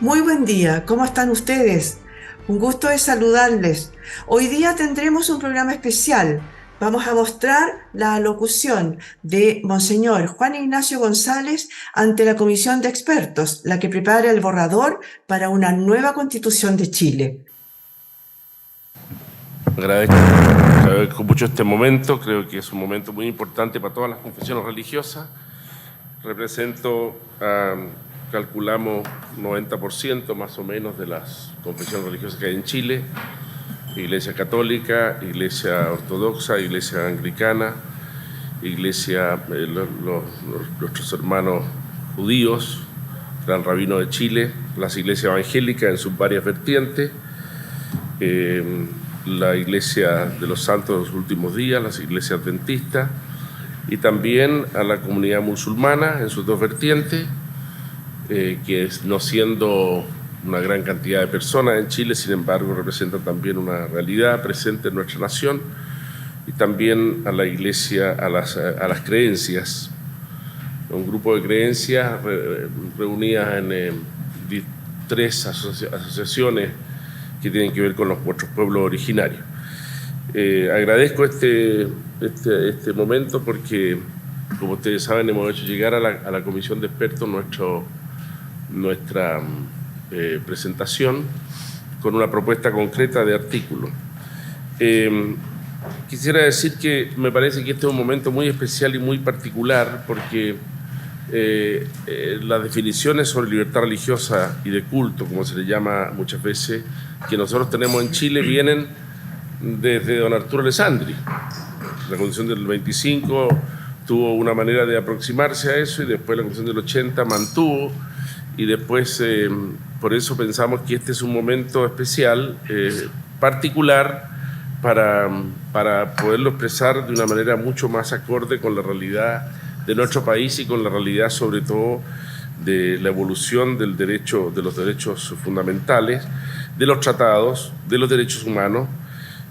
Muy buen día, ¿cómo están ustedes? Un gusto de saludarles. Hoy día tendremos un programa especial. Vamos a mostrar la alocución de Monseñor Juan Ignacio González ante la Comisión de Expertos, la que prepara el borrador para una nueva Constitución de Chile. Agradezco mucho este momento, creo que es un momento muy importante para todas las confesiones religiosas. Represento, calculamos, 90% más o menos de las confesiones religiosas que hay en Chile: Iglesia Católica, Iglesia Ortodoxa, Iglesia Anglicana, Iglesia, nuestros hermanos judíos, Gran Rabino de Chile, las iglesias evangélicas en sus varias vertientes, la Iglesia de los Santos de los Últimos Días, las iglesias adventistas, y también a la comunidad musulmana en sus dos vertientes, que no siendo una gran cantidad de personas en Chile, sin embargo representa también una realidad presente en nuestra nación, y también a la iglesia, a las creencias, un grupo de creencias reunidas en tres asociaciones que tienen que ver con nuestros pueblos originarios. Agradezco este momento porque, como ustedes saben, hemos hecho llegar a la Comisión de Expertos nuestra presentación con una propuesta concreta de artículo. Quisiera decir que me parece que este es un momento muy especial y muy particular porque las definiciones sobre libertad religiosa y de culto, como se le llama muchas veces, que nosotros tenemos en Chile, vienen desde don Arturo Alessandri. La Constitución del 25 tuvo una manera de aproximarse a eso, y después la Constitución del 80 mantuvo, y después por eso pensamos que este es un momento especial, particular, para poderlo expresar de una manera mucho más acorde con la realidad de nuestro país y con la realidad, sobre todo, de la evolución del derecho, de los derechos fundamentales, de los tratados, de los derechos humanos,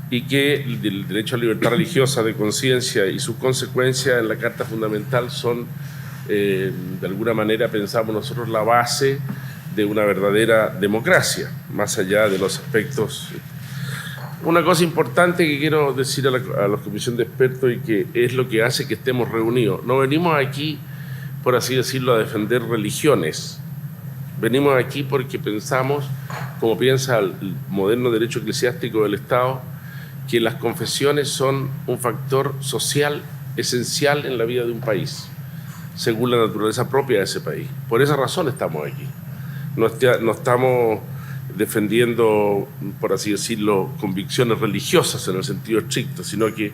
y que el derecho a libertad religiosa, de conciencia y sus consecuencias en la Carta Fundamental son, de alguna manera, pensamos nosotros, la base de una verdadera democracia, más allá de los aspectos. Una cosa importante que quiero decir a la Comisión de Expertos, y que es lo que hace que estemos reunidos: no venimos aquí, por así decirlo, a defender religiones. Venimos aquí porque pensamos, como piensa el moderno derecho eclesiástico del Estado, que las confesiones son un factor social esencial en la vida de un país, según la naturaleza propia de ese país. Por esa razón estamos aquí. No estamos defendiendo, por así decirlo, convicciones religiosas en el sentido estricto, sino que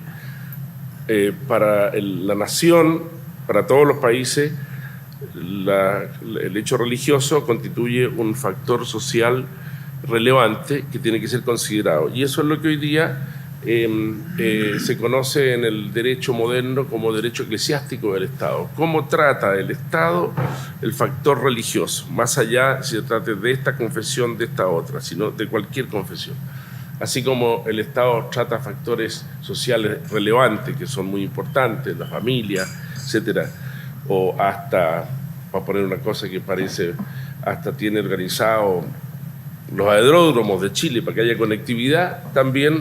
para la nación, para todos los países, el hecho religioso constituye un factor social relevante que tiene que ser considerado. Y eso es lo que hoy día se conoce en el derecho moderno como derecho eclesiástico del Estado. ¿Cómo trata el Estado el factor religioso? Más allá si se trate de esta confesión, de esta otra, sino de cualquier confesión. Así como el Estado trata factores sociales relevantes, que son muy importantes, la familia, etcétera, o hasta, para poner una cosa que parece, hasta tiene organizado los aeródromos de Chile para que haya conectividad, también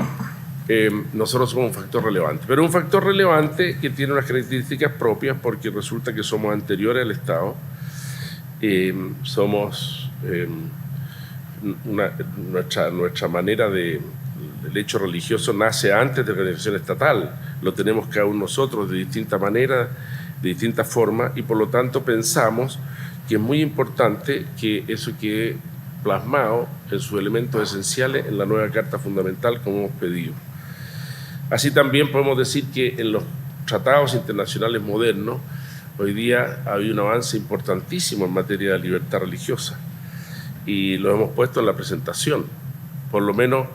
nosotros somos un factor relevante. Pero un factor relevante que tiene unas características propias, porque resulta que somos anteriores al Estado, somos nuestra manera el hecho religioso nace antes de la organización estatal, lo tenemos cada uno nosotros de distinta manera, de distinta forma, y por lo tanto pensamos que es muy importante que eso quede plasmado en sus elementos esenciales en la nueva Carta Fundamental, como hemos pedido. Así también podemos decir que en los tratados internacionales modernos hoy día ha habido un avance importantísimo en materia de libertad religiosa, y lo hemos puesto en la presentación. Por lo menos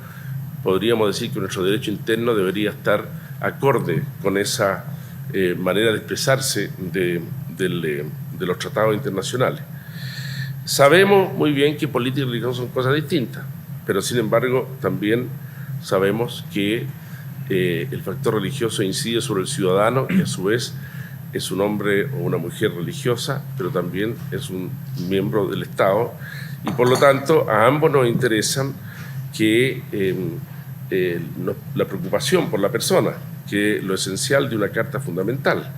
podríamos decir que nuestro derecho interno debería estar acorde con esa manera de expresarse de los tratados internacionales. Sabemos muy bien que política y religión son cosas distintas, pero sin embargo también sabemos que el factor religioso incide sobre el ciudadano, y a su vez es un hombre o una mujer religiosa, pero también es un miembro del Estado, Y por lo tanto, a ambos nos interesan que la preocupación por la persona, que es lo esencial de una carta fundamental,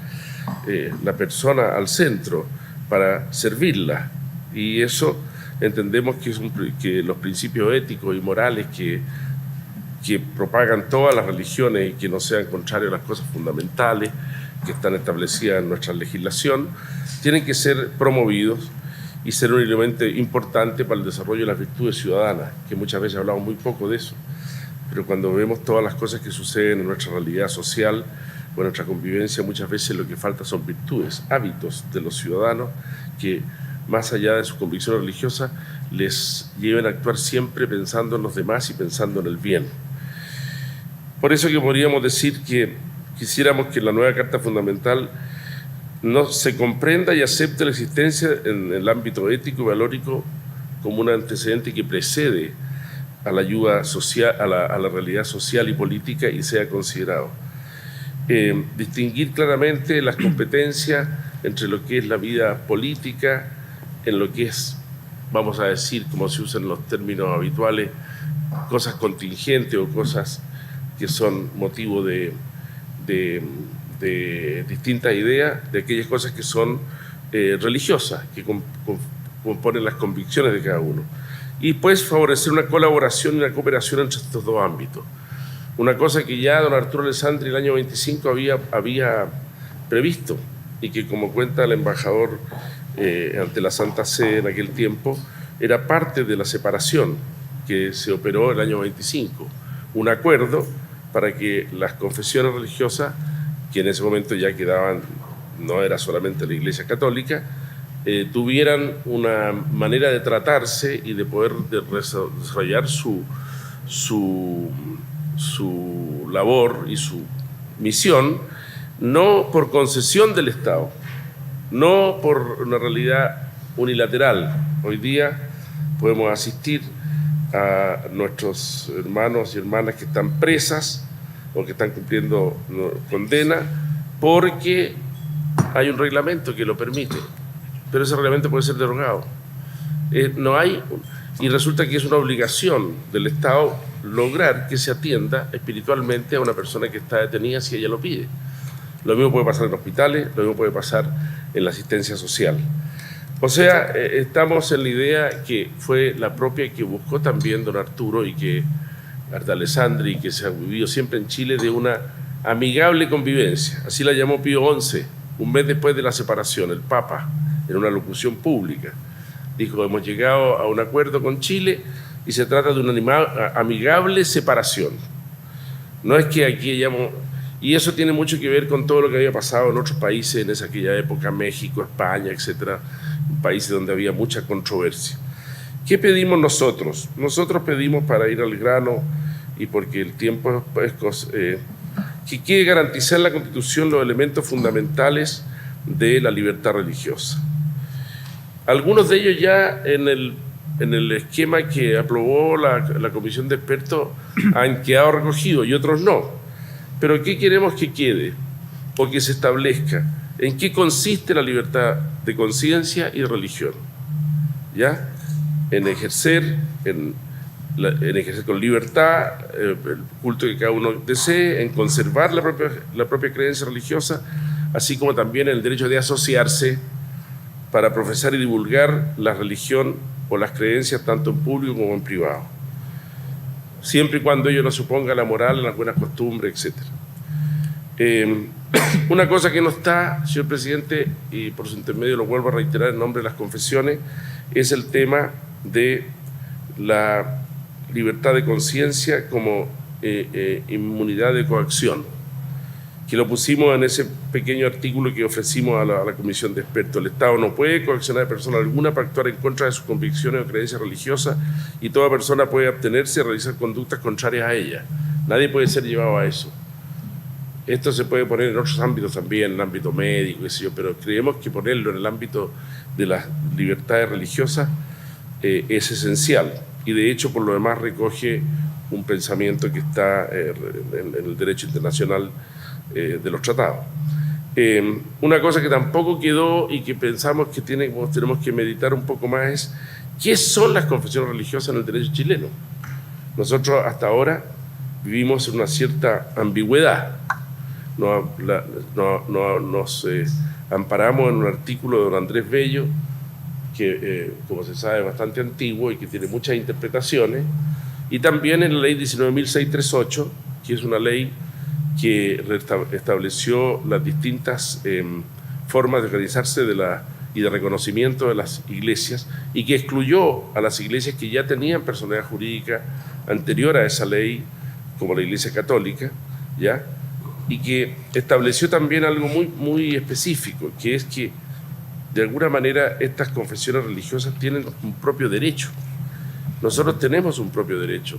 la persona al centro para servirla. Y eso entendemos que los principios éticos y morales que propagan todas las religiones y que no sean contrarios a las cosas fundamentales que están establecidas en nuestra legislación, tienen que ser promovidos y ser un elemento importante para el desarrollo de las virtudes ciudadanas, que muchas veces hablamos muy poco de eso, pero cuando vemos todas las cosas que suceden en nuestra realidad social o en nuestra convivencia, muchas veces lo que falta son virtudes, hábitos de los ciudadanos que, más allá de su convicción religiosa, les lleven a actuar siempre pensando en los demás y pensando en el bien. Por eso que podríamos decir que quisiéramos que la nueva Carta Fundamental no se comprenda y acepte la existencia en el ámbito ético y valórico como un antecedente que precede a la ayuda social, a la realidad social y política, y sea considerado. Distinguir claramente las competencias entre lo que es la vida política, en lo que es, vamos a decir, como se usan los términos habituales, cosas contingentes o cosas que son motivo de distintas ideas, de aquellas cosas que son religiosas, que componen las convicciones de cada uno. Y pues favorecer una colaboración y una cooperación entre estos dos ámbitos. Una cosa que ya don Arturo Alessandri el año 25 había previsto y que, como cuenta el embajador ante la Santa Sede en aquel tiempo, era parte de la separación que se operó el año 25. Un acuerdo para que las confesiones religiosas, que en ese momento ya quedaban, no era solamente la Iglesia Católica, tuvieran una manera de tratarse y de poder desarrollar su labor y su misión, no por concesión del Estado, no por una realidad unilateral. Hoy día podemos asistir a nuestros hermanos y hermanas que están presas o que están cumpliendo condena porque hay un reglamento que lo permite, pero ese reglamento puede ser derogado. No hay, y resulta que es una obligación del Estado lograr que se atienda espiritualmente a una persona que está detenida si ella lo pide. Lo mismo puede pasar en hospitales, lo mismo puede pasar en la asistencia social. O sea, estamos en la idea que fue la propia que buscó también don Arturo y que Alessandri, que se ha vivido siempre en Chile, de una amigable convivencia. Así la llamó Pío XI, un mes después de la separación, el Papa, en una locución pública. Dijo, hemos llegado a un acuerdo con Chile y se trata de una amigable separación. No es que aquí hayamos... Y eso tiene mucho que ver con todo lo que había pasado en otros países en aquella época, México, España, etcétera, países donde había mucha controversia. ¿Qué pedimos nosotros? Nosotros pedimos, para ir al grano y porque el tiempo es que quede garantizar en la Constitución los elementos fundamentales de la libertad religiosa. Algunos de ellos ya en el esquema que aprobó la Comisión de Expertos han quedado recogidos y otros no. Pero ¿qué queremos que quede o que se establezca? ¿En qué consiste la libertad de conciencia y de religión? ¿Ya? En ejercer con libertad el culto que cada uno desee, en conservar la propia creencia religiosa, así como también en el derecho de asociarse para profesar y divulgar la religión o las creencias tanto en público como en privado, siempre y cuando ello no suponga la moral, las buenas costumbres, etc. Una cosa que no está, señor presidente, y por su intermedio lo vuelvo a reiterar en nombre de las confesiones, es el tema de la libertad de conciencia como inmunidad de coacción, que lo pusimos en ese pequeño artículo que ofrecimos a la Comisión de Expertos. El Estado no puede coaccionar a persona alguna para actuar en contra de sus convicciones o creencias religiosas, y toda persona puede abstenerse de realizar conductas contrarias a ella. Nadie puede ser llevado a eso. Esto se puede poner en otros ámbitos también, en el ámbito médico, qué sé yo, pero creemos que ponerlo en el ámbito de las libertades religiosas es esencial, y de hecho por lo demás recoge un pensamiento que está en el derecho internacional de los tratados. Una cosa que tampoco quedó y que pensamos que tenemos que meditar un poco más es ¿Qué son las confesiones religiosas en el derecho chileno? Nosotros hasta ahora vivimos en una cierta ambigüedad. Nos amparamos en un artículo de don Andrés Bello, que como se sabe es bastante antiguo y que tiene muchas interpretaciones, y también en la ley 19.638, que es una ley que estableció las distintas formas de organizarse y de reconocimiento de las iglesias, y que excluyó a las iglesias que ya tenían personalidad jurídica anterior a esa ley, como la Iglesia Católica, ¿ya? Y que estableció también algo muy, muy específico, que es que de alguna manera estas confesiones religiosas tienen un propio derecho. Nosotros tenemos un propio derecho,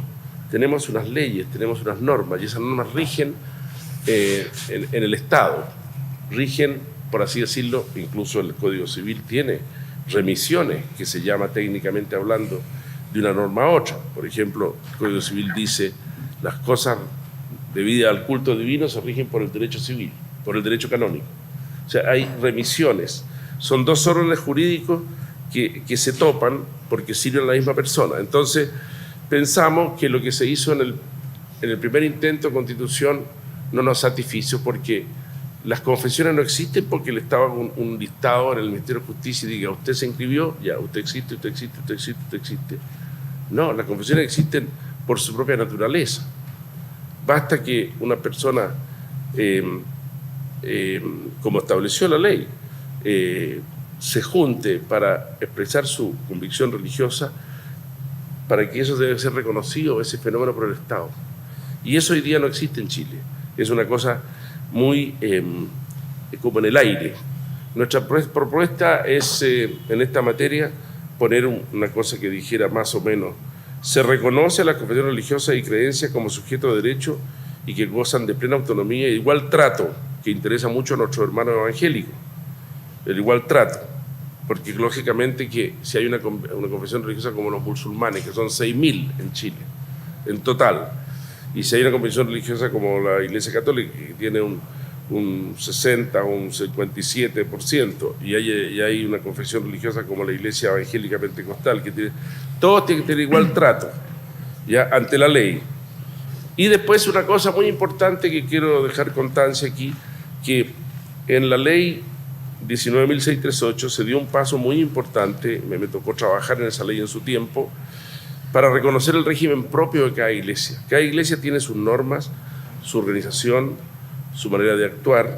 tenemos unas leyes, tenemos unas normas, y esas normas rigen en el Estado, rigen, por así decirlo, incluso el Código Civil tiene remisiones, que se llama técnicamente hablando de una norma a otra. Por ejemplo, el Código Civil dice las cosas debidas al culto divino se rigen por el derecho civil, por el derecho canónico. O sea, hay remisiones. Son dos órdenes jurídicos que se topan porque sirven a la misma persona. Entonces, pensamos que lo que se hizo en el primer intento de constitución no nos satisfizo, porque las confesiones no existen porque el Estado haga un listado en el Ministerio de Justicia y diga: usted se inscribió, ya, usted existe, usted existe, usted existe, usted existe. No, las confesiones existen por su propia naturaleza. Basta que una persona, como estableció la ley, se junte para expresar su convicción religiosa, para que eso debe ser reconocido, ese fenómeno, por el Estado. Y eso hoy día no existe en Chile. Es una cosa muy como en el aire. Nuestra propuesta es, en esta materia, poner una cosa que dijera más o menos: se reconoce a las confesiones religiosas y creencias como sujetos de derecho y que gozan de plena autonomía e igual trato, que interesa mucho a nuestros hermanos evangélicos, el igual trato, porque lógicamente que si hay una confesión religiosa como los musulmanes, que son 6.000 en Chile, en total, y si hay una confesión religiosa como la Iglesia Católica, que tiene un 60 o un 57%, y hay una confesión religiosa como la Iglesia Evangélica Pentecostal, que tiene, todos tienen que tener igual trato, ya, ante la ley. Y después una cosa muy importante que quiero dejar constancia aquí, que en la ley 19.638 se dio un paso muy importante, me tocó trabajar en esa ley en su tiempo, para reconocer el régimen propio de cada iglesia. Cada iglesia tiene sus normas, su organización, su manera de actuar,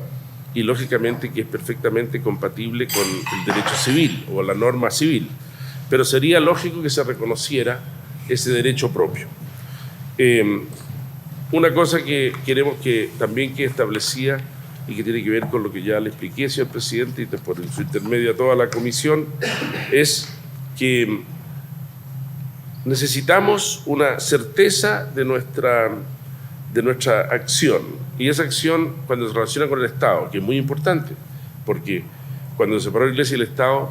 y lógicamente que es perfectamente compatible con el derecho civil o la norma civil, pero sería lógico que se reconociera ese derecho propio. Una cosa que queremos que también quede establecida y que tiene que ver con lo que ya le expliqué, señor presidente, y por su intermedio a toda la comisión, es que necesitamos una certeza de nuestra acción, y esa acción, cuando se relaciona con el Estado, que es muy importante, porque cuando se separó la Iglesia y el Estado,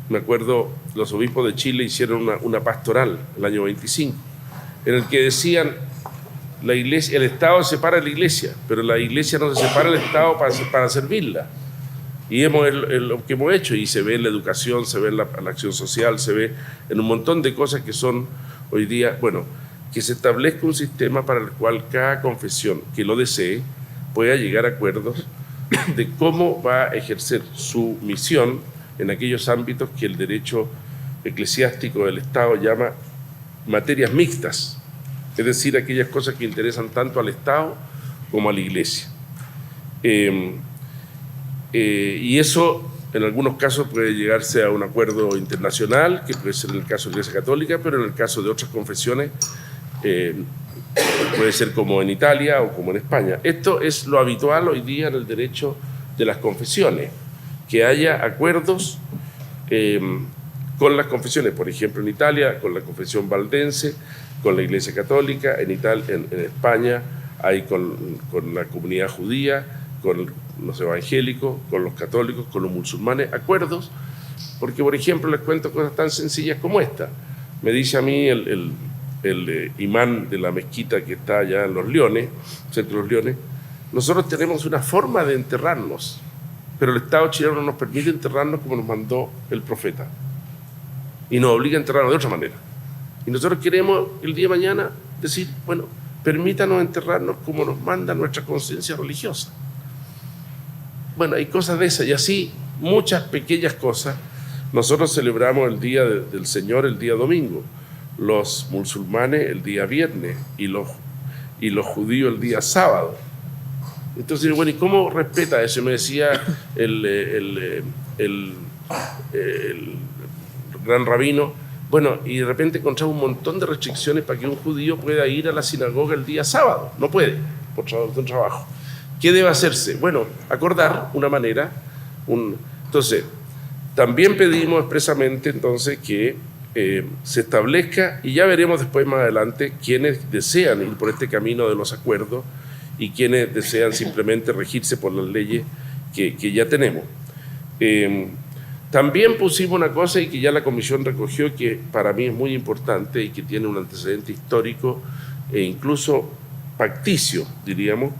me acuerdo, los obispos de Chile hicieron una pastoral el año 25, en el que decían: la Iglesia, el Estado separa a la Iglesia, pero la Iglesia no se separa del Estado para servirla. Y es lo que hemos hecho, y se ve en la educación, se ve en la acción social, se ve en un montón de cosas que son hoy día, bueno, que se establezca un sistema para el cual cada confesión que lo desee pueda llegar a acuerdos de cómo va a ejercer su misión en aquellos ámbitos que el derecho eclesiástico del Estado llama materias mixtas, es decir, aquellas cosas que interesan tanto al Estado como a la Iglesia. Y eso en algunos casos puede llegarse a un acuerdo internacional, que puede ser en el caso de la Iglesia Católica, pero en el caso de otras confesiones puede ser como en Italia o como en España. Esto es lo habitual hoy día en el derecho de las confesiones, que haya acuerdos con las confesiones, por ejemplo en Italia con la confesión valdense, con la Iglesia Católica, en España hay con la comunidad judía, con los evangélicos, con los católicos, con los musulmanes, acuerdos, porque por ejemplo les cuento cosas tan sencillas como esta. Me dice a mí el imán de la mezquita que está allá en Los Leones, centro de Los Leones: nosotros tenemos una forma de enterrarnos, pero el Estado chileno no nos permite enterrarnos como nos mandó el profeta. y nos obliga a enterrarnos de otra manera. Y nosotros queremos el día de mañana decir, bueno, permítanos enterrarnos como nos manda nuestra conciencia religiosa. Bueno, hay cosas de esas y así muchas pequeñas cosas. Nosotros celebramos el Día del Señor el día domingo, los musulmanes el día viernes y los judíos el día sábado. Entonces, bueno, ¿y cómo respeta eso? Me decía el gran rabino, bueno, y de repente encontramos un montón de restricciones para que un judío pueda ir a la sinagoga el día sábado. No puede, por trabajo. ¿Qué debe hacerse? Bueno, acordar una manera. Entonces, también pedimos expresamente entonces que se establezca, y ya veremos después más adelante, quienes desean ir por este camino de los acuerdos y quienes desean simplemente regirse por las leyes que ya tenemos. También pusimos una cosa y que ya la Comisión recogió, que para mí es muy importante y que tiene un antecedente histórico e incluso facticio, diríamos,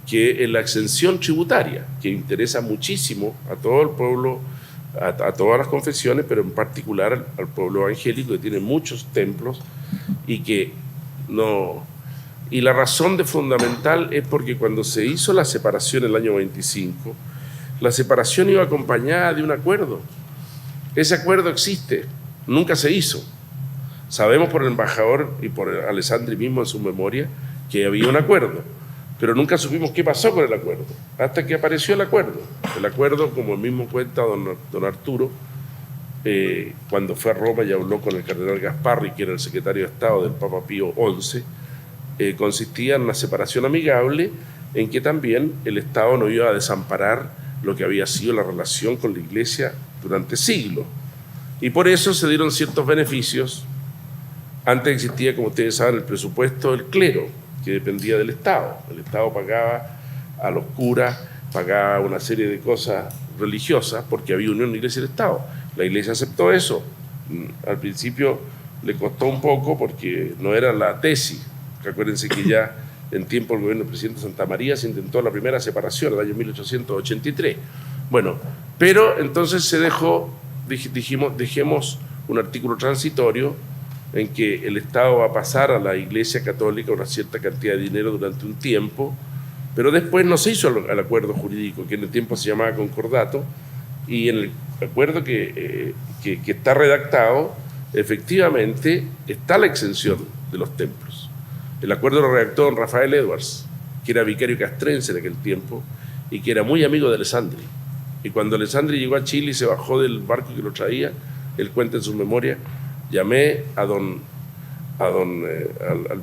que es la exención tributaria, que interesa muchísimo a todo el pueblo, a todas las confesiones, pero en particular al pueblo evangélico, que tiene muchos templos y que no... Y la razón fundamental es porque cuando se hizo la separación en el año 25, la separación iba acompañada de un acuerdo. Ese acuerdo existe, nunca se hizo. Sabemos por el embajador y por Alessandri mismo en su memoria que había un acuerdo, pero nunca supimos qué pasó con el acuerdo, hasta que apareció el acuerdo. El acuerdo, como mismo cuenta don Arturo, cuando fue a Roma y habló con el cardenal Gasparri, que era el secretario de Estado del Papa Pío XI, consistía en una separación amigable en que también el Estado no iba a desamparar lo que había sido la relación con la Iglesia durante siglos. Y por eso se dieron ciertos beneficios. Antes existía, como ustedes saben, el presupuesto del clero, que dependía del Estado. El Estado pagaba a los curas, pagaba una serie de cosas religiosas, porque había unión de Iglesia y el Estado. La Iglesia aceptó eso. Al principio le costó un poco porque no era la tesis. Recuérdense que ya en tiempo del gobierno del presidente Santa María se intentó la primera separación, en el año 1883. Bueno, pero entonces se dejemos un artículo transitorio en que el Estado va a pasar a la Iglesia Católica una cierta cantidad de dinero durante un tiempo, pero después no se hizo el acuerdo jurídico, que en el tiempo se llamaba concordato, y en el acuerdo que está redactado, efectivamente está la exención de los templos. El acuerdo lo redactó don Rafael Edwards, que era vicario castrense en aquel tiempo y que era muy amigo de Alessandri. Y cuando Alessandri llegó a Chile y se bajó del barco que lo traía, él cuenta en su memoria, llamé al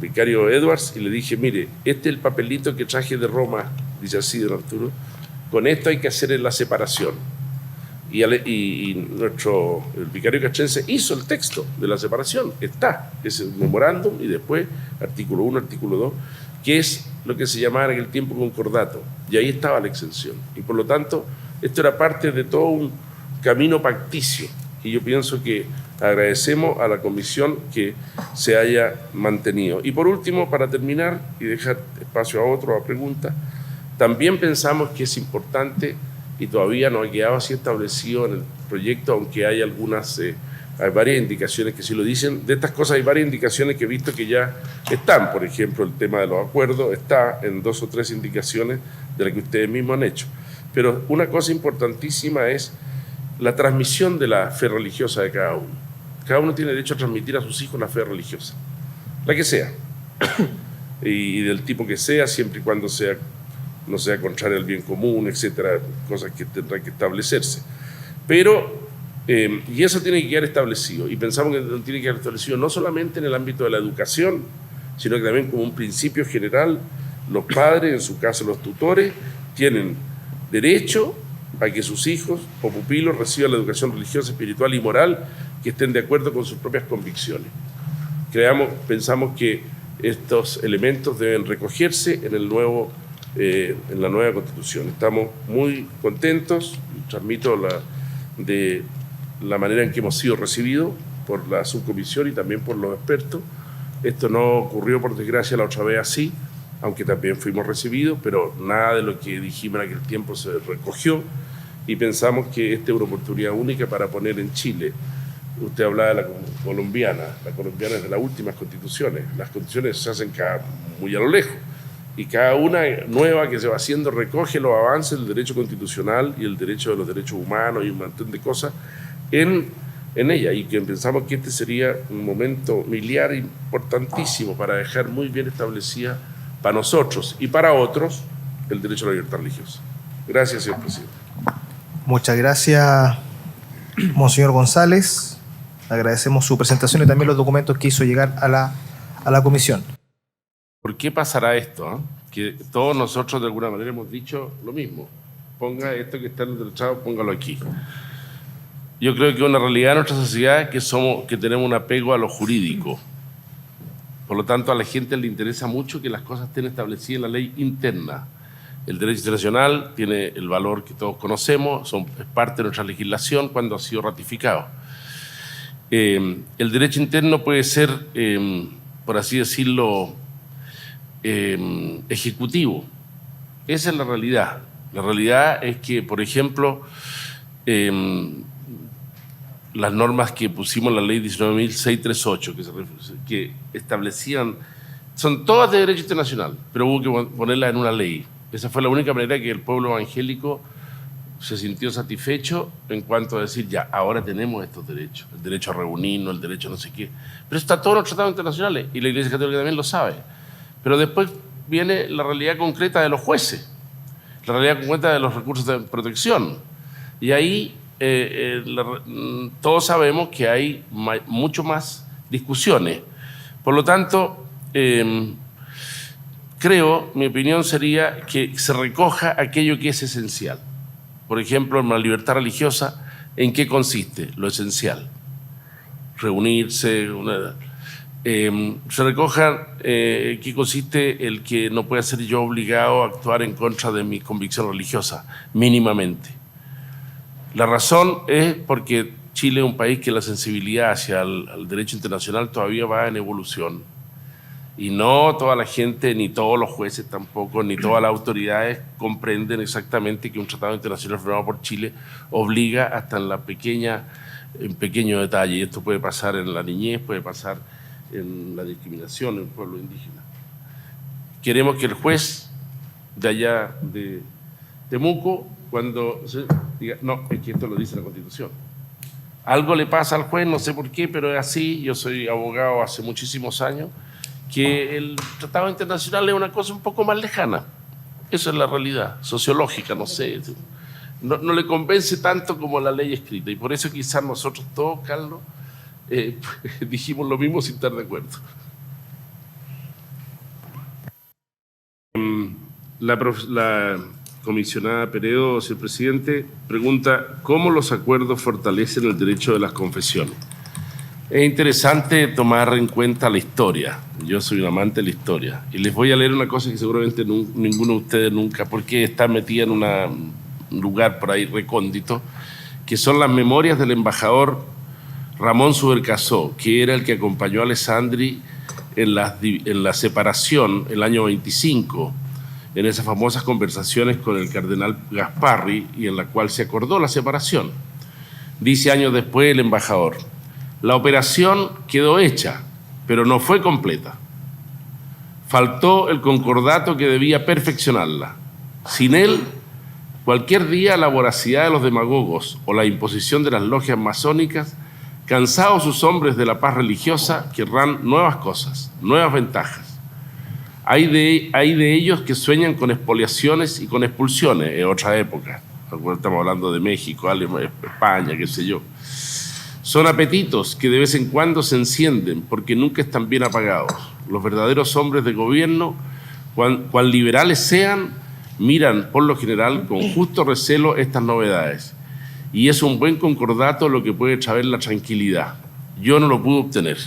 vicario Edwards y le dije, mire, este es el papelito que traje de Roma, dice así don Arturo, con esto hay que hacer la separación. Y el vicario castrense hizo el texto de la separación, está, es el memorándum y después artículo 1, artículo 2, que es lo que se llamaba en aquel tiempo concordato, y ahí estaba la exención. Y por lo tanto, esto era parte de todo un camino pacticio, y yo pienso que agradecemos a la comisión que se haya mantenido. Y por último, para terminar y dejar espacio a otro, a preguntas, también pensamos que es importante, y todavía no ha quedado así establecido en el proyecto, aunque hay hay varias indicaciones que sí lo dicen. De estas cosas hay varias indicaciones que he visto que ya están. Por ejemplo, el tema de los acuerdos está en 2 o 3 indicaciones de las que ustedes mismos han hecho. Pero una cosa importantísima es la transmisión de la fe religiosa de cada uno. Cada uno tiene derecho a transmitir a sus hijos la fe religiosa, la que sea, y del tipo que sea, siempre y cuando no sea contraria al bien común, etcétera, cosas que tendrán que establecerse. Pero, y eso tiene que quedar establecido, y pensamos que tiene que quedar establecido no solamente en el ámbito de la educación, sino que también como un principio general, los padres, en su caso los tutores, tienen derecho a que sus hijos o pupilos reciban la educación religiosa, espiritual y moral que estén de acuerdo con sus propias convicciones. Pensamos que estos elementos deben recogerse en la nueva Constitución. Estamos muy contentos, transmito de la manera en que hemos sido recibidos por la subcomisión y también por los expertos. Esto no ocurrió, por desgracia, la otra vez así, aunque también fuimos recibidos, pero nada de lo que dijimos en aquel tiempo se recogió, y pensamos que esta es una oportunidad única para poner en Chile Usted hablaba de la colombiana. La colombiana es de las últimas constituciones. Las constituciones se hacen muy a lo lejos. Y cada una nueva que se va haciendo recoge los avances del derecho constitucional y el derecho de los derechos humanos y un montón de cosas en ella. Y que pensamos que este sería un momento miliar importantísimo para dejar muy bien establecida para nosotros y para otros el derecho a la libertad religiosa. Gracias, señor presidente. Muchas gracias, monseñor González. Agradecemos su presentación y también los documentos que hizo llegar a la comisión. ¿Por qué pasará esto? Que todos nosotros de alguna manera hemos dicho lo mismo. Ponga esto que está en el tratado, póngalo aquí. Yo creo que una realidad en nuestra sociedad es que tenemos un apego a lo jurídico. Por lo tanto, a la gente le interesa mucho que las cosas estén establecidas en la ley interna. El derecho internacional tiene el valor que todos conocemos, es parte de nuestra legislación cuando ha sido ratificado. El derecho interno puede ser, por así decirlo, ejecutivo. Esa es la realidad. La realidad es que, por ejemplo, las normas que pusimos en la ley 19.638, que establecían, son todas de derecho internacional, pero hubo que ponerlas en una ley. Esa fue la única manera que el pueblo evangélico se sintió satisfecho en cuanto a decir, ya, ahora tenemos estos derechos, el derecho a reunirnos, el derecho a no sé qué. Pero está todo en los tratados internacionales y la Iglesia Católica también lo sabe. Pero después viene la realidad concreta de los jueces, la realidad concreta de los recursos de protección. Y ahí todos sabemos que hay mucho más discusiones. Por lo tanto, creo, mi opinión sería que se recoja aquello que es esencial. Por ejemplo, en la libertad religiosa, ¿en qué consiste lo esencial? Reunirse, se recoja qué consiste el que no pueda ser yo obligado a actuar en contra de mi convicción religiosa, mínimamente. La razón es porque Chile es un país que la sensibilidad hacia el derecho internacional todavía va en evolución. Y no toda la gente, ni todos los jueces tampoco, ni todas las autoridades comprenden exactamente que un tratado internacional firmado por Chile obliga hasta en pequeño detalle. Y esto puede pasar en la niñez, puede pasar en la discriminación en el pueblo indígena. Queremos que el juez de allá de Temuco, cuando se diga, no, es que esto lo dice la Constitución. Algo le pasa al juez, no sé por qué, pero es así. Yo soy abogado hace muchísimos años, que el tratado internacional es una cosa un poco más lejana. Esa es la realidad, sociológica, no sé. No le convence tanto como la ley escrita. Y por eso quizás nosotros todos, Carlos, dijimos lo mismo sin estar de acuerdo. La comisionada Peredo, señor presidente, pregunta ¿cómo los acuerdos fortalecen el derecho de las confesiones? Es interesante tomar en cuenta la historia. Yo soy un amante de la historia. Y les voy a leer una cosa que seguramente ninguno de ustedes nunca, porque está metida en un lugar por ahí recóndito, que son las memorias del embajador Ramón Subercaseaux, que era el que acompañó a Alessandri en la separación el año 25, en esas famosas conversaciones con el cardenal Gasparri, y en la cual se acordó la separación. Dice años después el embajador: la operación quedó hecha, pero no fue completa. Faltó el concordato que debía perfeccionarla. Sin él, cualquier día la voracidad de los demagogos o la imposición de las logias masónicas, cansados sus hombres de la paz religiosa, querrán nuevas cosas, nuevas ventajas. Hay de ellos que sueñan con expoliaciones y con expulsiones en otra época. Estamos hablando de México, España, qué sé yo. Son apetitos que de vez en cuando se encienden porque nunca están bien apagados. Los verdaderos hombres de gobierno, cuan liberales sean, miran por lo general con justo recelo estas novedades. Y es un buen concordato lo que puede traer la tranquilidad. Yo no lo pude obtener.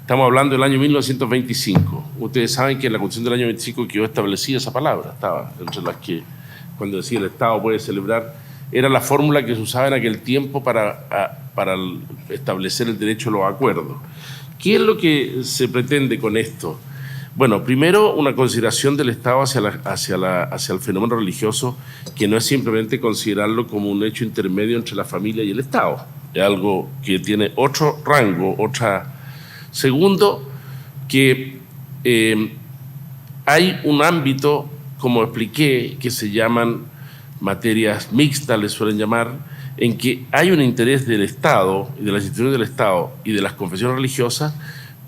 Estamos hablando del año 1925. Ustedes saben que en la Constitución del año 25 quedó establecida esa palabra. Estaba entre las que, cuando decía el Estado puede celebrar, era la fórmula que se usaba en aquel tiempo para establecer el derecho a los acuerdos. ¿Qué es lo que se pretende con esto? Bueno, primero, una consideración del Estado hacia el fenómeno religioso, que no es simplemente considerarlo como un hecho intermedio entre la familia y el Estado. es algo que tiene otro rango, otra. Segundo, que hay un ámbito, como expliqué, que se llaman materias mixtas, les suelen llamar, en que hay un interés del Estado y de las instituciones del Estado y de las confesiones religiosas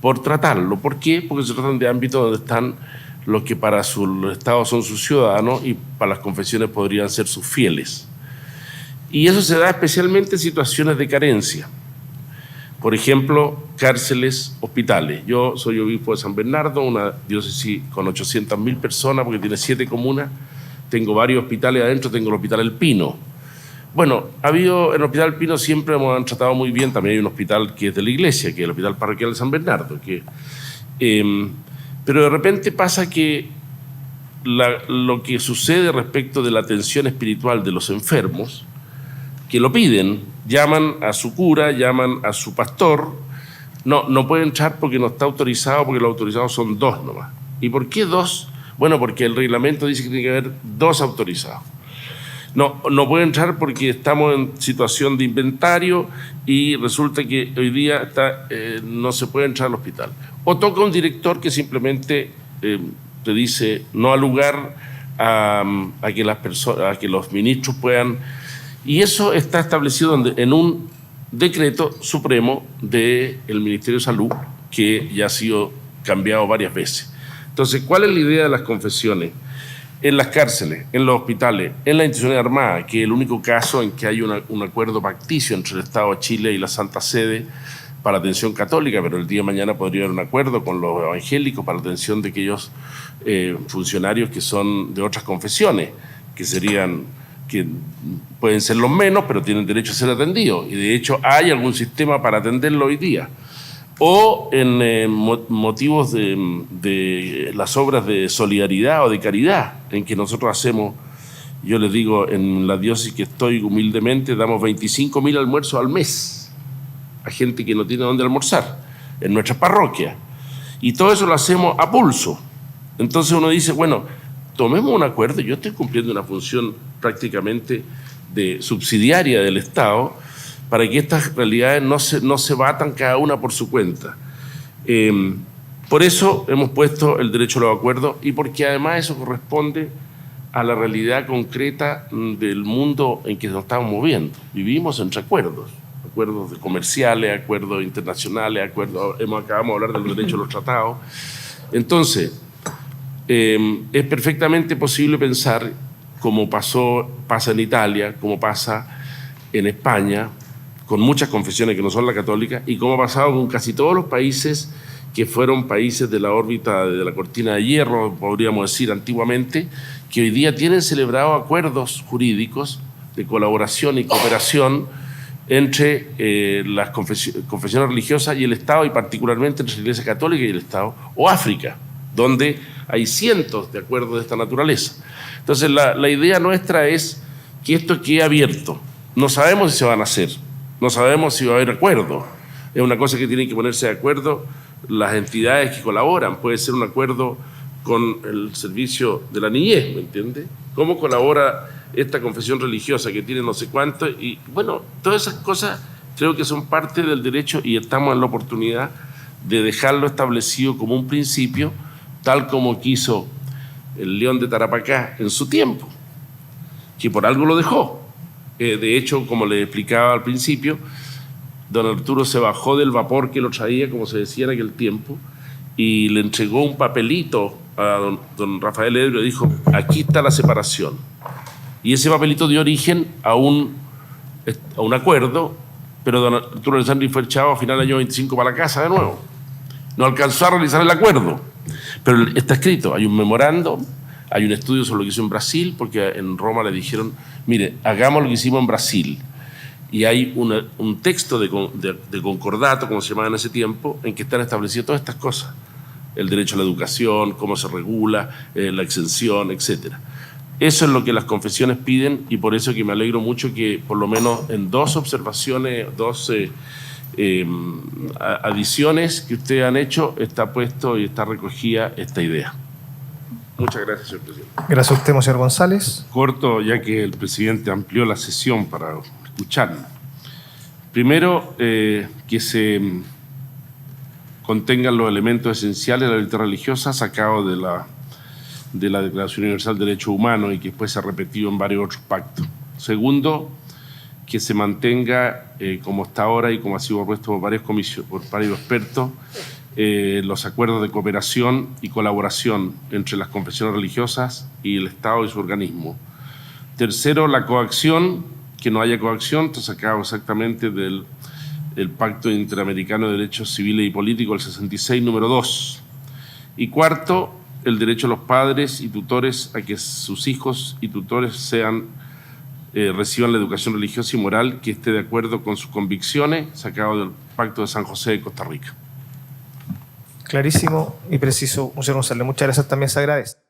por tratarlo. ¿Por qué? Porque se tratan de ámbitos donde están los que para los Estados son sus ciudadanos y para las confesiones podrían ser sus fieles. Y eso se da especialmente en situaciones de carencia. Por ejemplo, cárceles, hospitales. Yo soy obispo de San Bernardo, una diócesis con 800.000 personas, porque tiene 7 comunas. Tengo varios hospitales adentro, tengo el Hospital El Pino. Bueno, en el Hospital El Pino siempre nos han tratado muy bien. También hay un hospital que es de la iglesia, que es el Hospital Parroquial de San Bernardo. Pero de repente pasa que lo que sucede respecto de la atención espiritual de los enfermos, que lo piden, llaman a su cura, llaman a su pastor, no puede entrar porque no está autorizado, porque los autorizados son 2 nomás. ¿Y por qué 2? Bueno, porque el reglamento dice que tiene que haber 2 autorizados. No puede entrar porque estamos en situación de inventario y resulta que hoy día no se puede entrar al hospital. O toca un director que simplemente te dice no al lugar a que los ministros puedan. Y eso está establecido en un decreto supremo del Ministerio de Salud que ya ha sido cambiado varias veces. Entonces, ¿cuál es la idea de las confesiones? En las cárceles, en los hospitales, en las instituciones armadas, que es el único caso en que hay un acuerdo pacticio entre el Estado de Chile y la Santa Sede para la atención católica, pero el día de mañana podría haber un acuerdo con los evangélicos para la atención de aquellos funcionarios que son de otras confesiones, que pueden ser los menos, pero tienen derecho a ser atendidos. Y de hecho hay algún sistema para atenderlo hoy día. O en motivos de las obras de solidaridad o de caridad, en que nosotros hacemos, yo les digo, en la diócesis que estoy humildemente, damos 25.000 almuerzos al mes a gente que no tiene dónde almorzar, en nuestras parroquias. Y todo eso lo hacemos a pulso. Entonces uno dice, bueno, tomemos un acuerdo, yo estoy cumpliendo una función prácticamente subsidiaria del Estado, para que estas realidades no se batan cada una por su cuenta. Por eso hemos puesto el derecho a los acuerdos y porque además eso corresponde a la realidad concreta del mundo en que nos estamos moviendo. Vivimos entre acuerdos comerciales, acuerdos internacionales, acabamos de hablar de los derechos de los tratados. Entonces, es perfectamente posible pensar, como pasa en Italia, como pasa en España, con muchas confesiones que no son la católica, y como ha pasado con casi todos los países que fueron países de la órbita de la cortina de hierro, podríamos decir antiguamente, que hoy día tienen celebrados acuerdos jurídicos de colaboración y cooperación entre las confesiones religiosas y el Estado, y particularmente entre la Iglesia Católica y el Estado, o África, donde hay cientos de acuerdos de esta naturaleza. Entonces la idea nuestra es que esto quede abierto. No sabemos si se van a hacer, no sabemos si va a haber acuerdo. Es una cosa que tienen que ponerse de acuerdo las entidades que colaboran. Puede ser un acuerdo con el servicio de la niñez, ¿me entiende? ¿Cómo colabora esta confesión religiosa que tiene no sé cuánto? Y bueno, todas esas cosas creo que son parte del derecho y estamos en la oportunidad de dejarlo establecido como un principio, tal como quiso el León de Tarapacá en su tiempo, que por algo lo dejó. De hecho, como les explicaba al principio, don Arturo se bajó del vapor que lo traía, como se decía en aquel tiempo, y le entregó un papelito a don Rafael Edrio y dijo, aquí está la separación. Y ese papelito dio origen a un acuerdo, pero don Arturo Alessandri fue echado a final del año 25 para la casa de nuevo. No alcanzó a realizar el acuerdo, pero está escrito, hay un memorando, hay un estudio sobre lo que hizo en Brasil, porque en Roma le dijeron, mire, hagamos lo que hicimos en Brasil. Y hay un texto de concordato, como se llamaba en ese tiempo, en que están establecidas todas estas cosas. El derecho a la educación, cómo se regula, la exención, etc. Eso es lo que las confesiones piden, y por eso que me alegro mucho que por lo menos en 2 observaciones, 2 adiciones que ustedes han hecho, está puesto y está recogida esta idea. Muchas gracias, señor presidente. Gracias a usted, señor González. Corto, ya que el presidente amplió la sesión para escucharnos. Primero, que se contengan los elementos esenciales de la libertad religiosa sacados de la Declaración Universal de Derechos Humanos y que después se ha repetido en varios otros pactos. Segundo, que se mantenga, como está ahora y como ha sido propuesto por varios expertos, los acuerdos de cooperación y colaboración entre las confesiones religiosas y el Estado y su organismo. Tercero, la coacción, que no haya coacción, esto sacado exactamente del Pacto Interamericano de Derechos Civiles y Políticos, el 66, número 2. Y cuarto, el derecho a los padres y tutores a que sus hijos y tutores reciban la educación religiosa y moral que esté de acuerdo con sus convicciones, sacado del Pacto de San José de Costa Rica. Clarísimo y preciso, señor González. Muchas gracias, también se agradece.